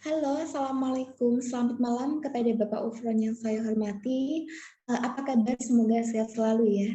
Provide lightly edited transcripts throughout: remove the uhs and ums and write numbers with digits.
Halo, Assalamualaikum. Selamat malam kepada Bapak Ufron yang saya hormati. Apa kabar? Semoga sehat selalu ya.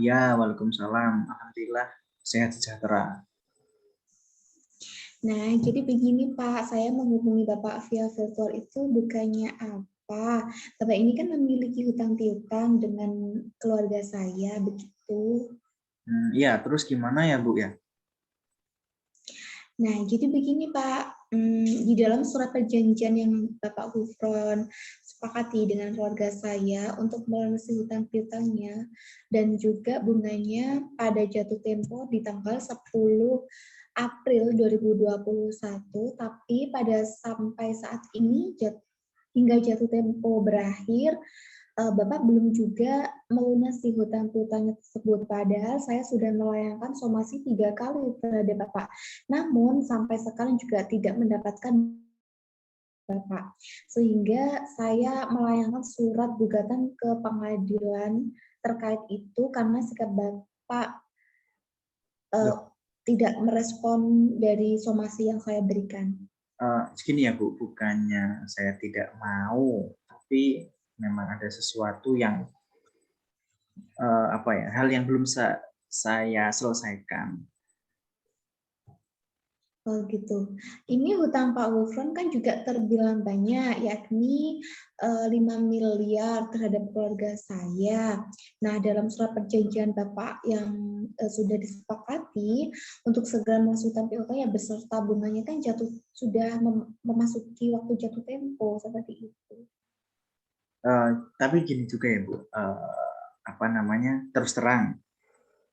Ya, waalaikumsalam. Alhamdulillah sehat sejahtera. Nah, jadi begini Pak, saya menghubungi Bapak via virtual itu bukannya apa. Bapak ini kan memiliki hutang piutang dengan keluarga saya, begitu. Ya, terus gimana ya, Bu ya? Nah, jadi begini Pak, di dalam surat perjanjian yang Bapak Gufron sepakati dengan keluarga saya untuk melunasi hutang piutangnya dan juga bunganya pada jatuh tempo di tanggal 10 April 2021, tapi pada sampai saat ini hingga jatuh tempo berakhir, Bapak belum juga melunasi hutang piutangnya tersebut, padahal saya sudah melayangkan somasi 3 kali terhadap Bapak. Namun sampai sekarang juga tidak mendapatkan Bapak. Sehingga saya melayangkan surat gugatan ke pengadilan terkait itu karena sikap Bapak Loh, tidak merespon dari somasi yang saya berikan. segini ya, Bu, bukannya saya tidak mau, tapi memang ada sesuatu yang hal yang belum saya selesaikan. Oh gitu. Ini hutang Pak Gufron kan juga terbilang banyak, yakni 5 miliar terhadap keluarga saya. Nah, dalam surat perjanjian Bapak yang sudah disepakati untuk segera melunasi piutangnya beserta bunganya kan sudah memasuki waktu jatuh tempo seperti itu. Tapi gini juga ya, Bu, terus terang,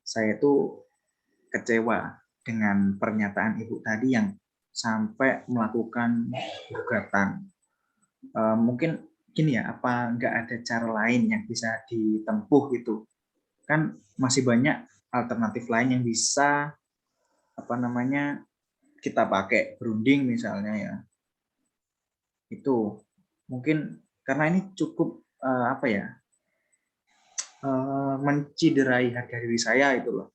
saya tuh kecewa dengan pernyataan Ibu tadi yang sampai melakukan gugatan. Mungkin gini ya, apa nggak ada cara lain yang bisa ditempuh gitu? Kan masih banyak alternatif lain yang bisa kita pakai, berunding misalnya ya. Itu mungkin karena ini cukup menciderai harga diri saya itu loh.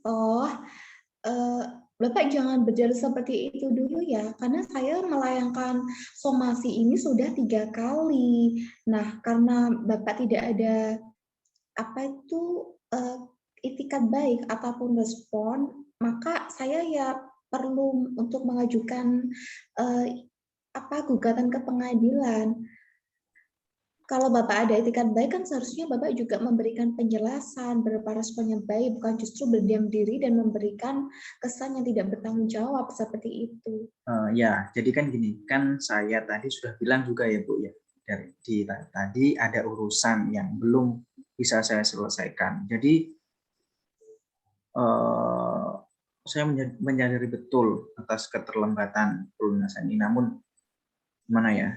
Oh, eh, Bapak jangan berjalan seperti itu dulu ya, karena saya melayangkan somasi ini sudah 3 kali. Nah, karena Bapak tidak ada apa itu itikat baik ataupun respon, maka saya ya perlu untuk mengajukan eh, gugatan ke pengadilan. Kalau Bapak ada etikat baik kan seharusnya Bapak juga memberikan penjelasan berupa respon yang baik, bukan justru berdiam diri dan memberikan kesan yang tidak bertanggung jawab seperti itu. Ya, jadi kan gini, kan saya tadi sudah bilang juga ya Bu ya, tadi ada urusan yang belum bisa saya selesaikan. Jadi saya menyadari betul atas keterlambatan pelunasan ini. Namun gimana ya,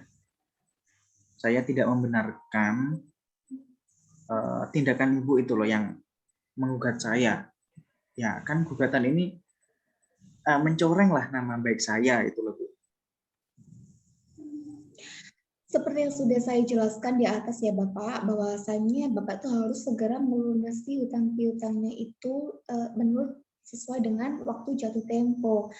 saya tidak membenarkan tindakan Ibu itu loh yang menggugat saya. Ya kan gugatan ini mencoreng lah nama baik saya itu loh Bu. Seperti yang sudah saya jelaskan di atas ya Bapak, bahwasannya Bapak tuh harus segera melunasi hutang piutangnya itu menurut sesuai dengan waktu jatuh tempo.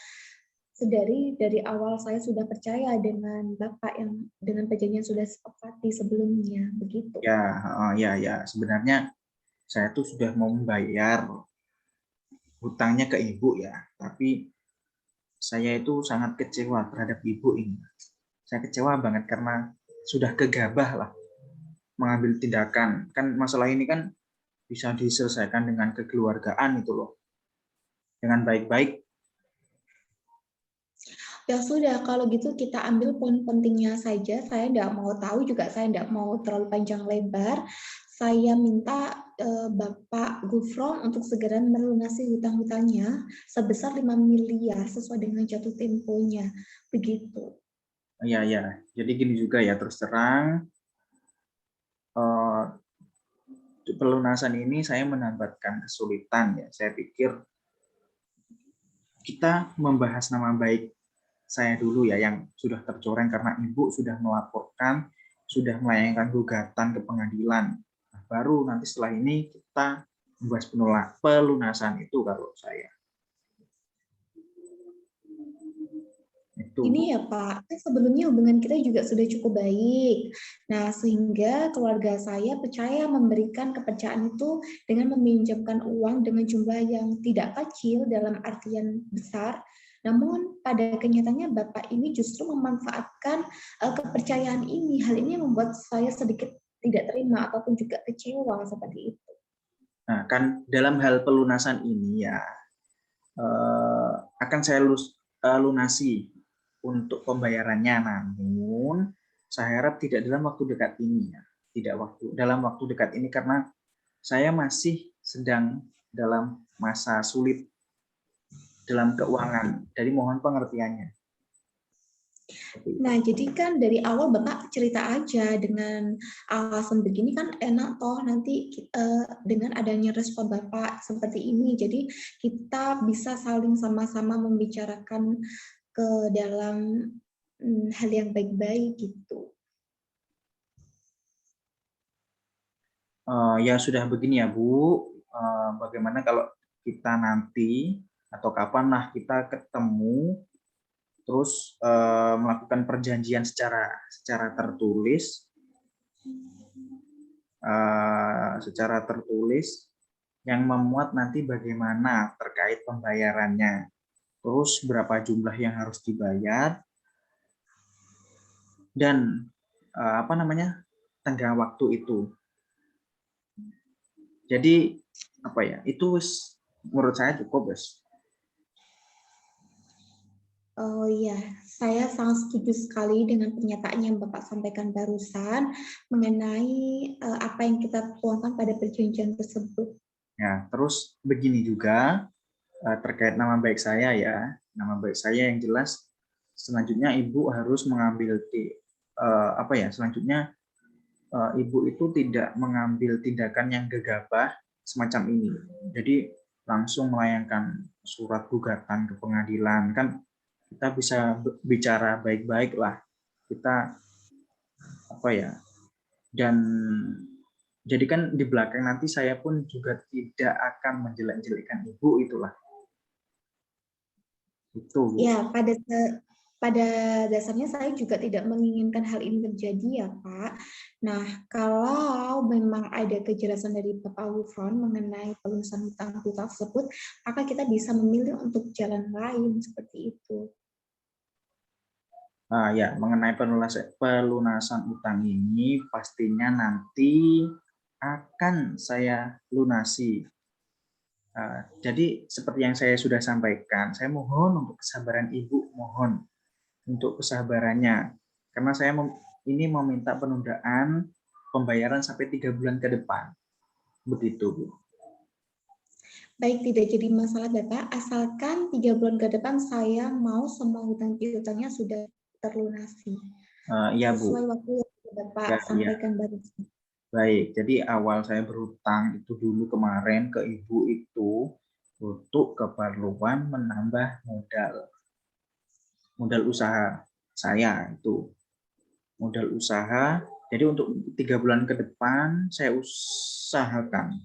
Dari awal saya sudah percaya dengan Bapak yang dengan perjanjian sudah sepakati sebelumnya, begitu. Ya, sebenarnya saya tuh sudah mau membayar hutangnya ke Ibu ya, tapi saya itu sangat kecewa terhadap Ibu ini. Saya kecewa banget karena sudah gegabah lah mengambil tindakan. Kan masalah ini kan bisa diselesaikan dengan kekeluargaan itu loh. Dengan baik-baik. Ya sudah, kalau gitu kita ambil poin pentingnya saja. Saya tidak mau tahu juga, saya tidak mau terlalu panjang lebar. Saya minta Bapak Gufron untuk segera melunasi hutang-hutangnya sebesar 5 miliar sesuai dengan jatuh temponya. Begitu. Ya. Jadi gini juga ya, terus terang pelunasan ini saya mendapatkan kesulitan ya. Saya pikir kita membahas nama baik saya dulu ya yang sudah tercoreng karena Ibu sudah melaporkan, sudah melayangkan gugatan ke pengadilan. Nah, baru nanti setelah ini kita membahas pelunasan itu kalau saya. Ini ya Pak, kan sebelumnya hubungan kita juga sudah cukup baik. Nah, sehingga keluarga saya percaya memberikan kepercayaan itu dengan meminjamkan uang dengan jumlah yang tidak kecil dalam artian besar. Namun pada kenyataannya Bapak ini justru memanfaatkan kepercayaan ini. Hal ini membuat saya sedikit tidak terima ataupun juga kecewa seperti itu. Nah, kan dalam hal pelunasan ini ya akan saya lunasi untuk pembayarannya, namun saya harap tidak dalam waktu dekat ini ya, dalam waktu dekat ini karena saya masih sedang dalam masa sulit dalam keuangan. Jadi mohon pengertiannya. Nah, jadi kan dari awal Bapak cerita aja dengan alasan begini kan enak toh nanti dengan adanya respon Bapak seperti ini. Jadi kita bisa saling sama-sama membicarakan ke dalam hal yang baik-baik gitu. Ya sudah begini ya Bu, bagaimana kalau kita nanti atau kapanlah kita ketemu terus melakukan perjanjian secara tertulis yang memuat nanti bagaimana terkait pembayarannya, terus berapa jumlah yang harus dibayar dan tenggang waktu itu. Jadi itu menurut saya cukup, guys. Oh iya, saya sangat setuju sekali dengan pernyataan yang Bapak sampaikan barusan mengenai apa yang kita tuangkan pada perjanjian tersebut. Ya, terus begini juga terkait nama baik saya ya. Nama baik saya yang jelas selanjutnya Ibu harus mengambil selanjutnya Ibu itu tidak mengambil tindakan yang gegabah semacam ini. Jadi langsung melayangkan surat gugatan ke pengadilan, kan kita bisa bicara baik-baik lah. Kita dan jadi kan di belakang nanti saya pun juga tidak akan menjelek-jelekan Ibu itulah. Itu. Ya, pada dasarnya saya juga tidak menginginkan hal ini terjadi ya Pak. Nah, kalau memang ada kejelasan dari Bapak Gufron mengenai pelunasan hutang piutang tersebut, maka kita bisa memilih untuk jalan lain seperti itu. Ya, mengenai pelunasan utang ini pastinya nanti akan saya lunasi. Jadi seperti yang saya sudah sampaikan, saya mohon untuk kesabaran Ibu, mohon untuk kesabarannya, karena saya ini meminta penundaan pembayaran sampai 3 bulan ke depan. Begitu, Bu. Baik, tidak jadi masalah Bapak, asalkan 3 bulan ke depan saya mau semua hutang piutangnya sudah terlunasi. Iya, Bu. Sesuai waktu yang Bapak sampaikan barusan. Baik, jadi awal saya berhutang itu dulu kemarin ke Ibu itu untuk keperluan menambah modal usaha saya itu. Modal usaha, jadi untuk 3 bulan ke depan saya usahakan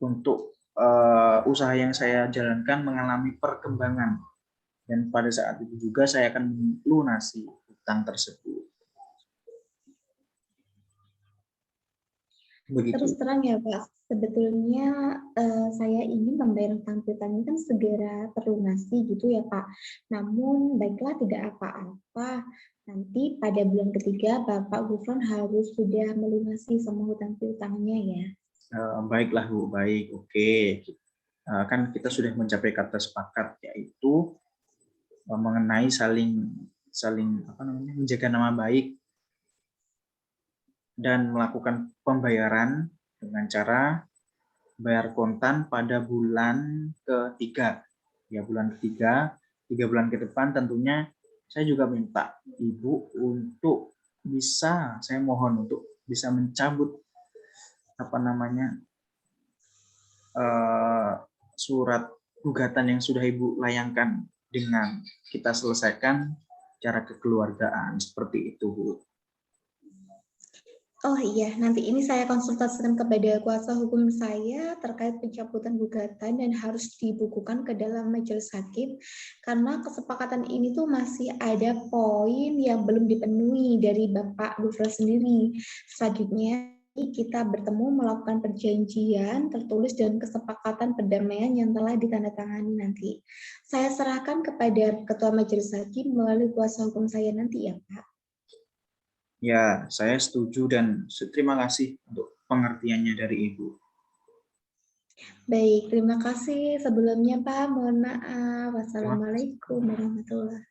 untuk usaha yang saya jalankan mengalami perkembangan, dan pada saat itu juga saya akan melunasi hutang tersebut. Begitu. Terus terang ya Pak, sebetulnya saya ingin pembayaran hutang piutang ini kan segera terlunasi gitu ya Pak. Namun baiklah tidak apa-apa. Nanti pada bulan ketiga Bapak Gufron harus sudah melunasi semua hutang piutangnya ya. Baiklah Bu, baik, oke. Kan kita sudah mencapai kata sepakat, yaitu mengenai saling menjaga nama baik dan melakukan pembayaran dengan cara bayar kontan pada bulan ketiga. Ya, bulan ketiga, 3 bulan ke depan tentunya saya juga minta Ibu untuk saya mohon untuk bisa mencabut surat gugatan yang sudah Ibu layangkan dengan kita selesaikan cara kekeluargaan, seperti itu, Bu. Oh iya, nanti ini saya konsultasikan kepada kuasa hukum saya terkait pencabutan gugatan dan harus dibukukan ke dalam majelis hakim karena kesepakatan ini tuh masih ada poin yang belum dipenuhi dari Bapak Gufron sendiri. Selanjutnya kita bertemu melakukan perjanjian tertulis dan kesepakatan perdamaian yang telah ditandatangani nanti. Saya serahkan kepada Ketua Majelis Hakim melalui kuasa hukum saya nanti ya Pak. Ya, saya setuju dan terima kasih untuk pengertiannya dari Ibu. Baik, terima kasih sebelumnya Pak. Mohon maaf. Wassalamualaikum warahmatullahi wabarakatuh.